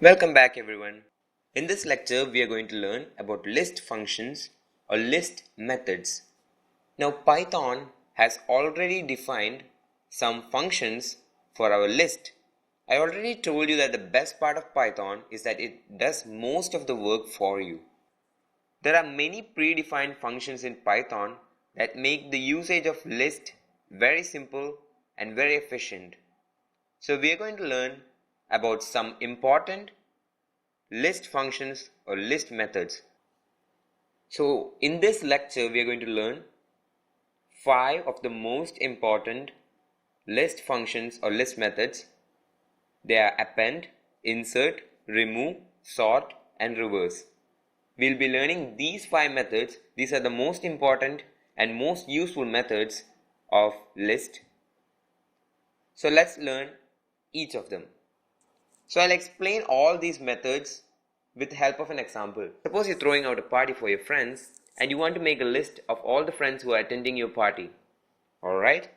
Welcome back everyone. In this lecture we are going to learn about list functions or list methods. Now Python has already defined some functions for our list. I already told you that the best part of Python is that it does most of the work for you. There are many predefined functions in Python that make the usage of list very simple and very efficient. So we are going to learn about some important list functions or list methods. So in this lecture we are going to learn 5 of the most important list functions or list methods. They are append, insert, remove, sort and reverse. We'll be learning these 5 methods. These are the most important and most useful methods of list. So let's learn each of them. So I'll explain all these methods with the help of an example. Suppose you're throwing out a party for your friends and you want to make a list of all the friends who are attending your party. Alright,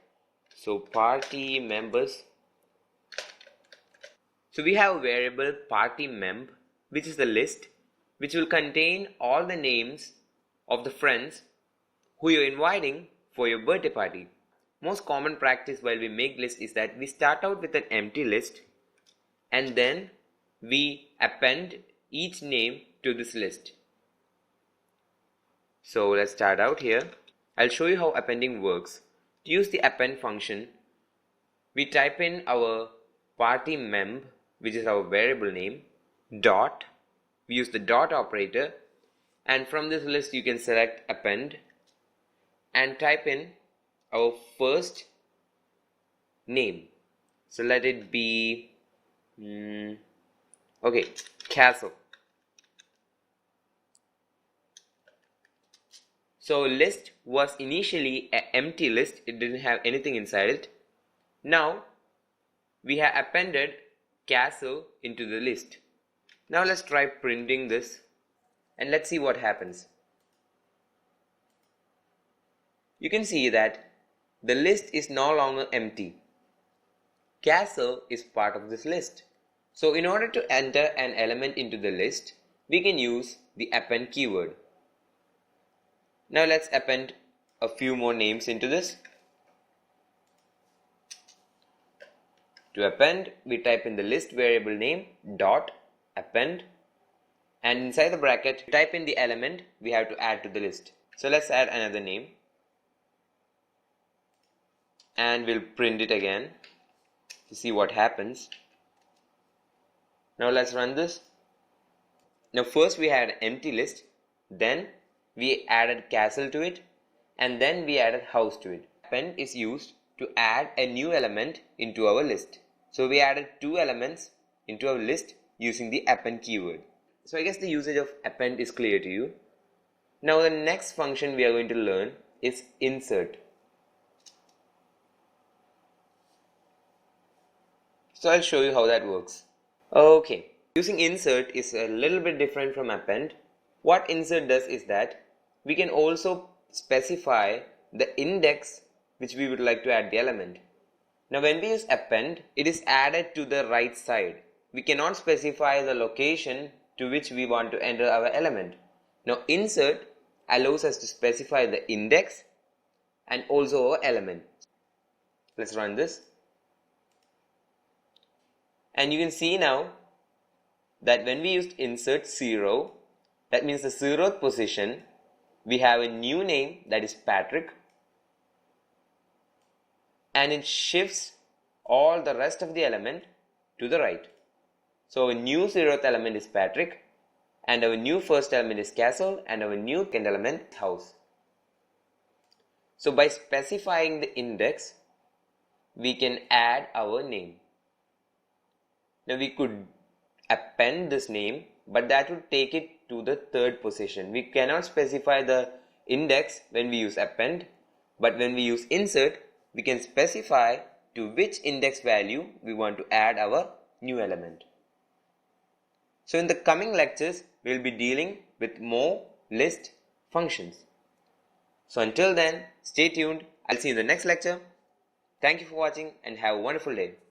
so party members. So we have a variable party memb, which is the list, which will contain all the names of the friends who you're inviting for your birthday party. Most common practice while we make list is that we start out with an empty list and then we append each name to this list. So let's start out here. I'll show you how appending works. To use the append function, we type in our party memb, which is our variable name, dot. We use the dot operator, and from this list you can select append and type in our first name. So let it be Castle. So list was initially an empty list, it didn't have anything inside it. Now we have appended Castle into the list. Now let's try printing this and let's see what happens. You can see that the list is no longer empty. Castle is part of this list. So in order to enter an element into the list, we can use the append keyword. Now let's append a few more names into this. To append, we type in the list variable name dot append, and inside the bracket type in the element we have to add to the list. So let's add another name and we'll print it again to see what happens. Now let's run this. Now first we had an empty list, then we added castle to it, and then we added house to it. Append is used to add a new element into our list. So we added 2 elements into our list using the append keyword. So I guess the usage of append is clear to you. Now the next function we are going to learn is insert. So I'll show you how that works. Okay, using insert is a little bit different from append. What insert does is that we can also specify the index which we would like to add the element. Now when we use append, it is added to the right side. We cannot specify the location to which we want to enter our element. Now insert allows us to specify the index and also our element. Let's run this. And you can see now that when we used insert 0, that means the 0th position, we have a new name that is Patrick, and it shifts all the rest of the element to the right. So our new 0th element is Patrick, and our new first element is Castle, and our new second element is House. So by specifying the index, we can add our name. Now we could append this name, but that would take it to the 3rd position. We cannot specify the index when we use append, but when we use insert, we can specify to which index value we want to add our new element. So in the coming lectures, we will be dealing with more list functions. So until then, stay tuned. I'll see you in the next lecture. Thank you for watching and have a wonderful day.